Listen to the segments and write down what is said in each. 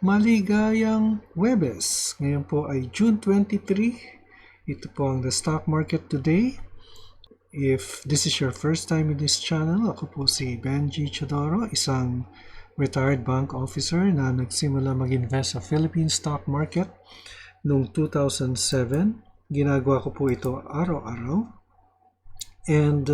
Maligayang Huwebes. Ngayon po ay June 23. Ito po ang The Stock Market Today. If this is your first time in this channel, ako po si Benji Chodoro, isang retired bank officer na nagsimula mag-invest sa Philippine stock market noong 2007. Ginagawa ko po ito araw-araw. And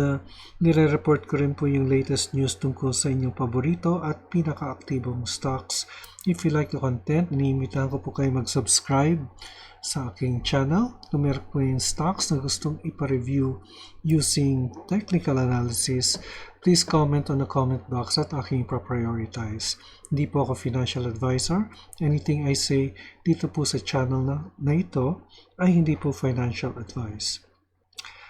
nire-report ko rin po yung latest news tungkol sa inyong paborito at pinaka-aktibong stocks. If you like the content, inimitahan ko po kayo mag-subscribe sa aking channel. Kung meron po yung stocks na gustong ipa-review using technical analysis, please comment on the comment box at aking ipa-prioritize. Hindi po ako financial advisor. Anything I say dito po sa channel na ito ay hindi po financial advice.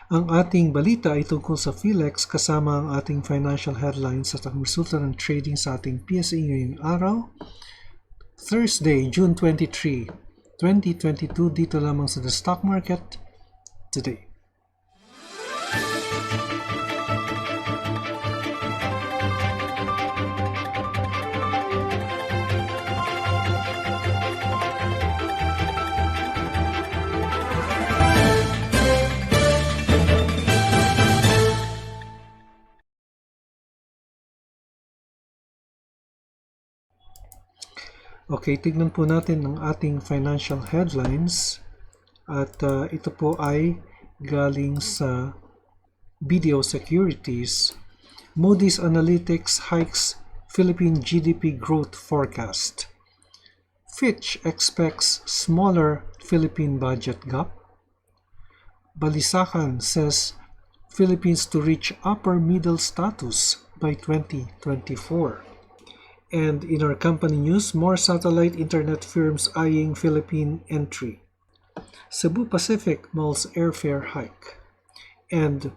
Ang ating balita ay tungkol sa PHILEX kasama ang ating financial headlines at ang resulta ng trading sa ating PSE ngayong araw. Thursday, June 23, 2022, dito lamang sa The Stock Market Today. Okay, tignan po natin ang ating financial headlines at ito po ay galing sa BDO Securities. Moody's Analytics hikes Philippine GDP growth forecast. Fitch expects smaller Philippine budget gap. Balisakan says Philippines to reach upper middle status by 2024. And in our company news, more satellite internet firms eyeing Philippine entry. Cebu Pacific mulls airfare hike. And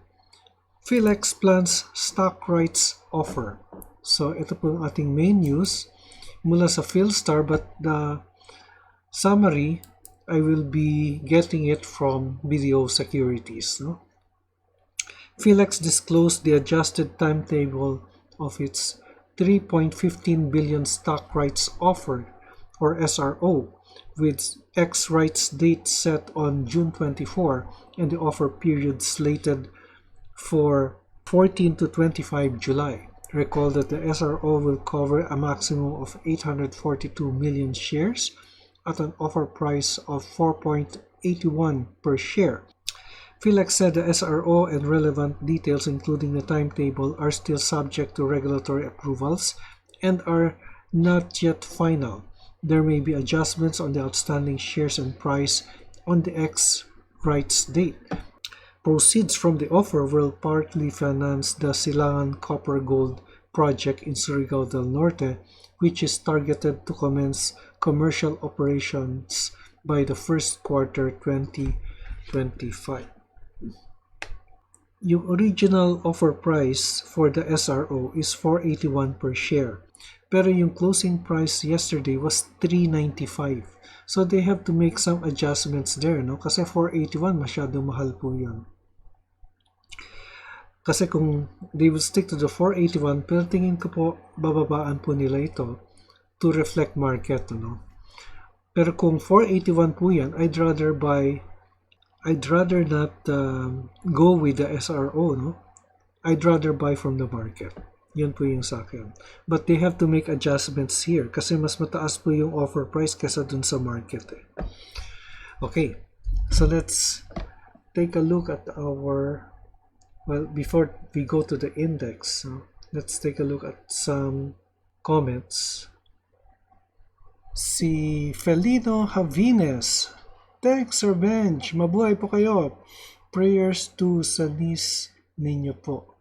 PHILEX plans stock rights offer. So ito po ang ating main news mula sa PhilStar, but the summary, I will be getting it from BDO Securities. No? PHILEX disclosed the adjusted timetable of its 3.15 billion stock rights offer, or SRO, with ex-rights date set on June 24 and the offer period slated for 14 to 25 July. Recall that the SRO will cover a maximum of 842 million shares at an offer price of 4.81 per share. PHILEX said the SRO and relevant details, including the timetable, are still subject to regulatory approvals and are not yet final. There may be adjustments on the outstanding shares and price on the ex-rights date. Proceeds from the offer will partly finance the Silangan Copper Gold project in Surigao del Norte, which is targeted to commence commercial operations by the first quarter 2025. Yung original offer price for the SRO is 481 per share. Pero yung closing price yesterday was 395. So they have to make some adjustments there, no? Kasi 481 masyado mahal po yun. Kasi kung they will stick to the 481, pero tingin ko po bababaan po nila ito to reflect market, no? Pero kung 481 po yan, I'd rather not go with the SRO, no? I'd rather buy from the market. Yun po yung sa akin. But they have to make adjustments here kasi mas mataas po yung offer price kesa dun sa market. Okay, so let's take a look at our, well, before we go to the index, let's take a look at some comments. Si Felino Javines, thanks, Sir Benj. Mabuhay po kayo. Prayers to sa niece ninyo po.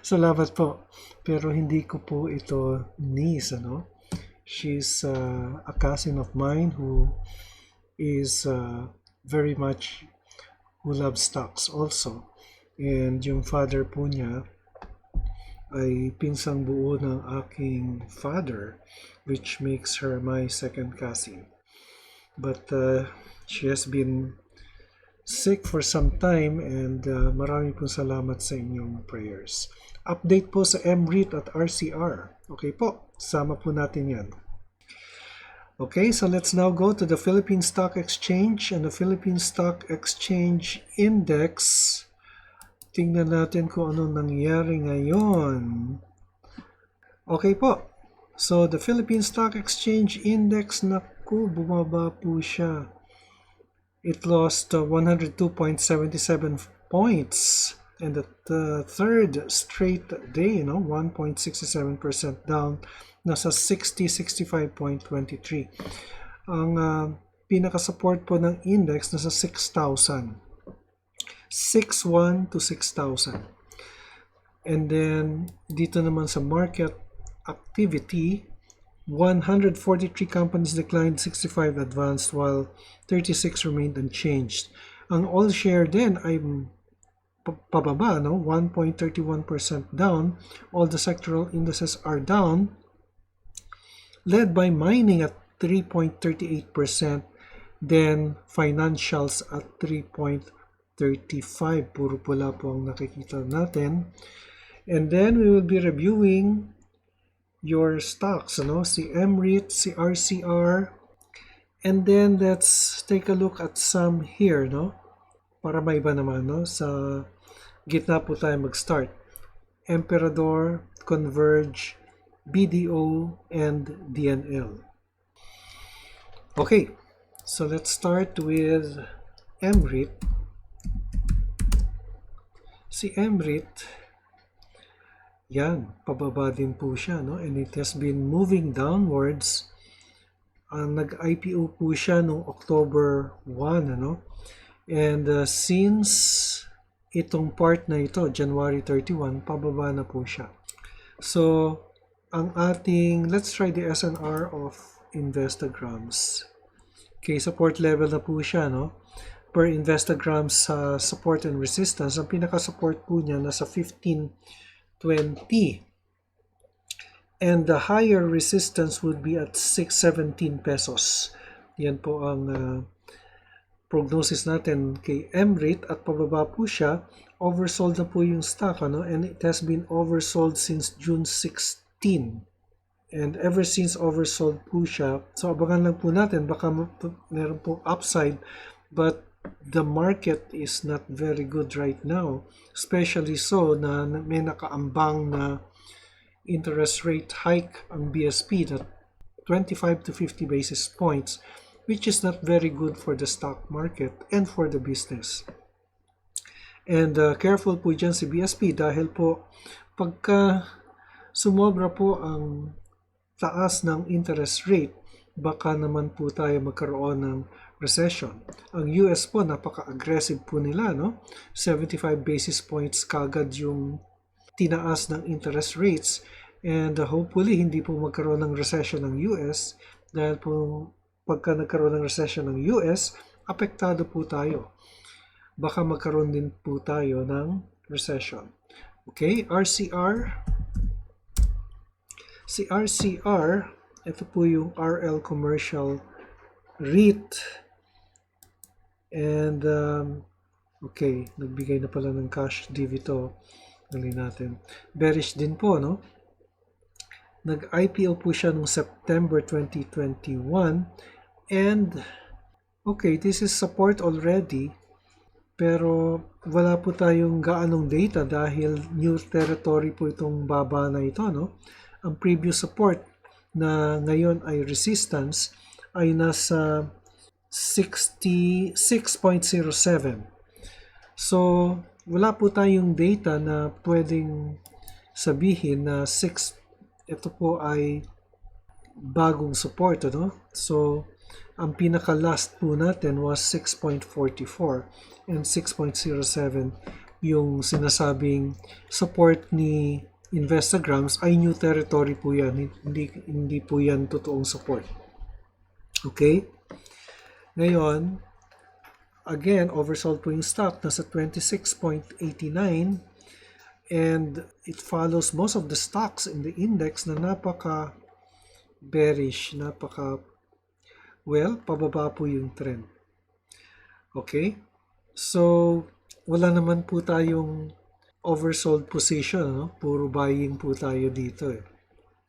Salamat po. Pero hindi ko po ito niece, ano? She's a cousin of mine who is very much, who loves stocks also. And yung father po niya ay pinsang buo ng aking father, which makes her my second cousin. But she has been sick for some time and marami pong salamat sa inyong prayers. Update po sa MREIT at RCR. Okay po, sama po natin yan. Okay, so let's now go to the Philippine Stock Exchange and the Philippine Stock Exchange Index. Tingnan natin kung anong nangyari ngayon. Okay po. So, the Philippine Stock Exchange Index, naku, bumaba po siya. It lost 102.77 points. And the third straight day, 1.67% down, nasa 6065.23. Ang pinaka-support po ng index nasa 6,000. 6,1 to 6,000. And then, dito naman sa market activity, 143 companies declined, 65 advanced, while 36 remained unchanged. Ang all share din ay pababa, 1.31% down. All the sectoral indices are down, led by mining at 3.38%, then financials at 3.35%. Puro pula po ang nakikita natin. And then we will be reviewing your stocks, si MREIT, si RCR, and then let's take a look at some here, para may iba naman, sa gitna po tayo mag-start. Emperador, Converge, BDO, and DNL. Okay, so let's start with MREIT. Si MREIT, yan, pababa din po siya, and it has been moving downwards. Nag-IPO po siya noong October 1, and since itong part na ito, January 31, pababa na po siya. So, ang ating, let's try the SNR of Investograms. Okay, support level na po siya, Per Investograms sa support and resistance, ang pinaka-support po niya nasa 1520. And the higher resistance would be at 617 pesos. Yan po ang prognosis natin kay MREIT, at pababa po siya. Oversold na po yung stock, and it has been oversold since June 16. And ever since oversold po siya, so abangan lang po natin, baka meron po upside, but the market is not very good right now, especially so na may nakaambang na interest rate hike ang BSP na 25 to 50 basis points, which is not very good for the stock market and for the business. And careful po dyan si BSP dahil po pagka sumobra po ang taas ng interest rate, baka naman po tayo magkaroon ng recession. Ang US po, napaka-aggressive po nila, 75 basis points kagad yung tinaas ng interest rates, and hopefully hindi po magkaroon ng recession ng US dahil po pagka nagkaroon ng recession ng US, apektado po tayo. Baka magkaroon din po tayo ng recession. Okay, RCR. Si RCR, ito po yung RL Commercial REIT. And, okay, nagbigay na pala ng cash div ito. Dali natin. Bearish din po, Nag-IPO po siya noong September 2021. And, okay, this is support already. Pero, wala po tayong gaanong data dahil new territory po itong baba na ito, Ang previous support na ngayon ay resistance ay nasa 66.07. So, wala po tayong data na pwedeng sabihin na ito po ay bagong support, So, ang pinaka-last po natin was 6.44 and 6.07 yung sinasabing support ni Investograms ay new territory po yan. Hindi po yan totoong support. Okay? Ngayon, again, oversold po yung stock. Nasa 26.89 and it follows most of the stocks in the index na napaka-bearish, pababa po yung trend. Okay? So, wala naman po tayong oversold position, Puro buying po tayo dito,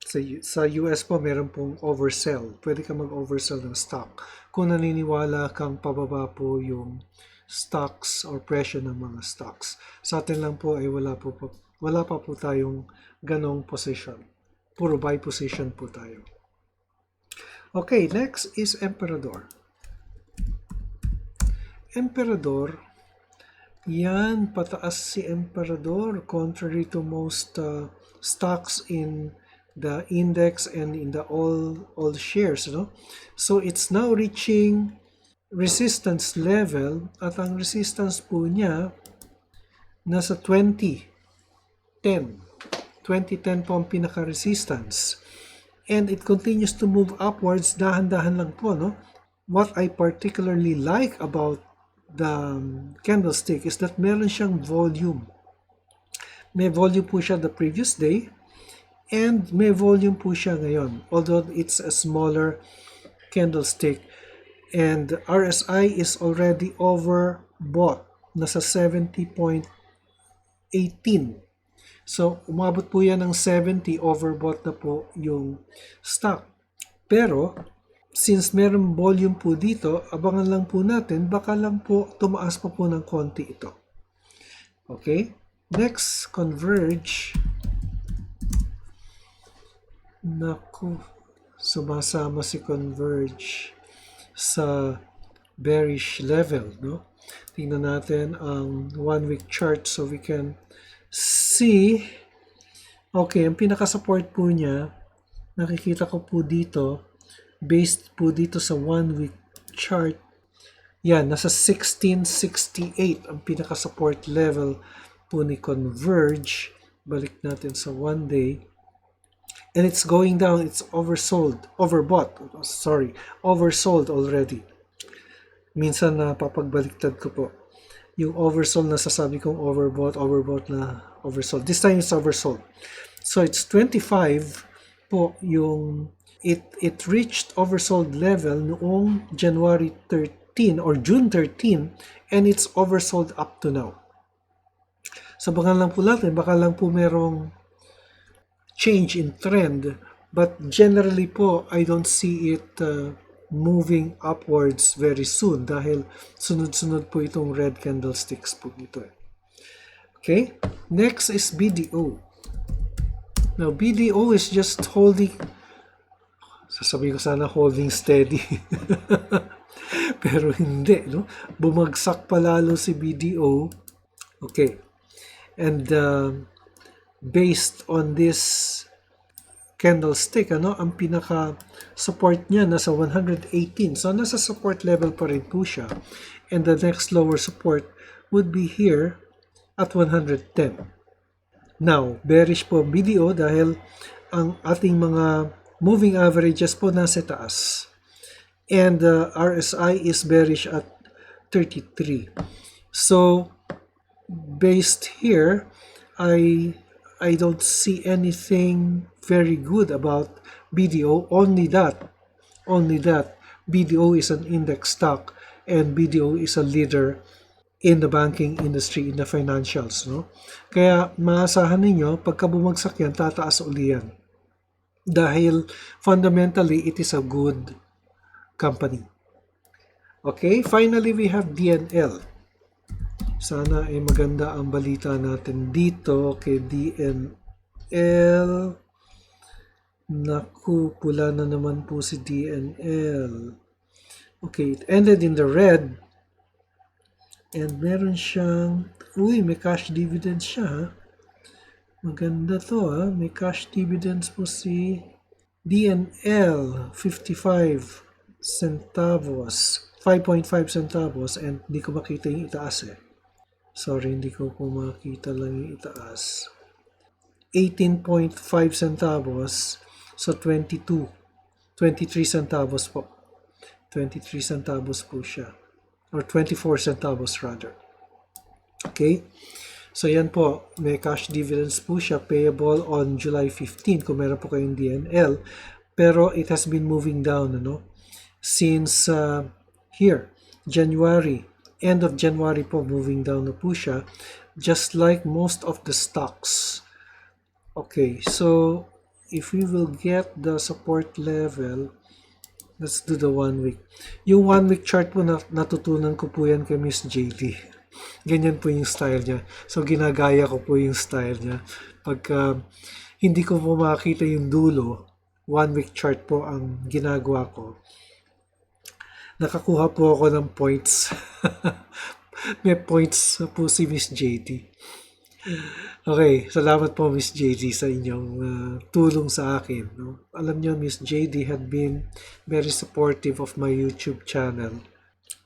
Sa US po, meron pong oversell. Pwede ka mag-oversell ng stock kung naniniwala kang pababa po yung stocks or presyo ng mga stocks. Sa atin lang po ay wala pa po tayong ganong position. Puro buy position po tayo. Okay, next is Emperador. Emperador, yan, pataas si Emperador contrary to most stocks in the index and in the all shares, no? So it's now reaching resistance level at ang resistance po niya nasa 2010 po ang pinaka-resistance, and it continues to move upwards, dahan-dahan lang po, no? What I particularly like about the candlestick is that meron siyang volume. May volume po siya the previous day, and may volume po siya ngayon, although it's a smaller candlestick. And RSI is already overbought, nasa 70.18. So, umabot po yan ng 70, overbought na po yung stock. Pero, since meron volume po dito, abangan lang po natin, baka lang po tumaas pa po ng konti ito. Okay? Next, Converge. Naku, sumasama si Converge sa bearish level, no? Tingnan natin ang 1-week chart so we can see. Okay, ang pinaka-support po niya, nakikita ko po dito, based po dito sa 1-week chart, yan, nasa 1668 ang pinaka-support level po ni Converge. Balik natin sa 1 day. And it's going down, it's oversold already. Minsan papagbaliktad ko po. Yung oversold na sasabi kong overbought na oversold. This time it's oversold. So it's 25 po yung it reached oversold level noong January 13 or June 13, and it's oversold up to now. So baka lang po natin, baka lang po merong change in trend, but generally po I don't see it moving upwards very soon dahil sunod-sunod po itong red candlesticks po dito. Okay, next is BDO. Now BDO is just holding, sasabihin ko sana holding steady pero hindi, no? Bumagsak palalo si BDO. Okay, and based on this candlestick, ang pinaka support niya nasa 118. So nasa support level pa rin po siya. And the next lower support would be here at 110. Now, bearish po BDO dahil ang ating mga moving averages po nasa taas. And the RSI is bearish at 33. So based here, I don't see anything very good about BDO, only that BDO is an index stock and BDO is a leader in the banking industry, in the financials, no? Kaya maasahan ninyo, pagka bumagsak yan, tataas uli yan. Dahil fundamentally, it is a good company. Okay, finally we have DNL. Sana ay maganda ang balita natin dito kay DNL. Naku, pula na naman po si DNL. Okay, it ended in the red. And meron siyang, may cash dividends siya, ha? Maganda to, ha? May cash dividends po si DNL, 55 centavos, 5.5 centavos, and hindi ko makita yung itaas, eh. Sorry, hindi ko po makita lang yung itaas. 18.5 centavos, so 23 centavos po. 23 centavos po siya. Or 24 centavos rather. Okay? So yan po, may cash dividends po siya payable on July 15 kung meron po kayong DNL. Pero it has been moving down, since here, January. End of January po, moving down na po siya, just like most of the stocks. Okay, so if we will get the support level, let's do the 1 week. Yung 1 week chart po natutunan ko po yan kay Miss JD. Ganyan po yung style niya. So ginagaya ko po yung style niya. Pagka hindi ko po makakita yung dulo, 1 week chart po ang ginagawa ko. Nakakuha po ako ng points. May points po si Miss JD. Okay, salamat po Miss JD sa inyong tulong sa akin. No? Alam niyo, Miss JD had been very supportive of my YouTube channel.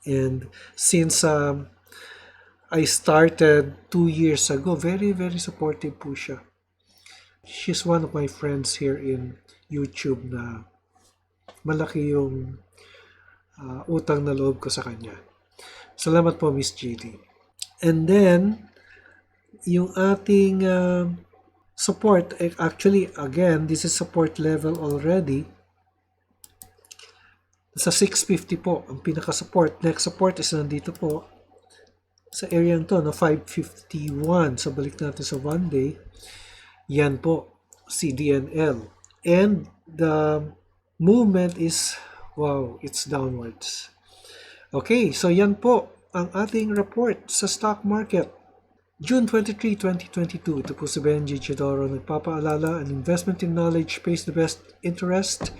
And since I started 2 years ago, very, very supportive po siya. She's one of my friends here in YouTube na malaki yung utang na loob ko sa kanya. Salamat po Miss JD. And then, yung ating support, actually, again, this is support level already. Sa 650 po, ang pinaka-support. Next support is nandito po sa area to, no, 551. So, balik natin sa 1 day. Yan po, CDNL. And the movement is, wow, it's downwards. Okay, so yan po ang ating report sa stock market. June 23, 2022, ito po si Benji Chidoro nagpapaalala, an investment in knowledge pays the best interest.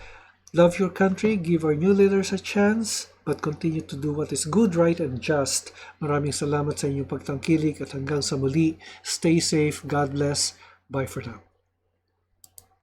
Love your country, give our new leaders a chance, but continue to do what is good, right, and just. Maraming salamat sa inyong pagtangkilik at hanggang sa muli. Stay safe, God bless. Bye for now.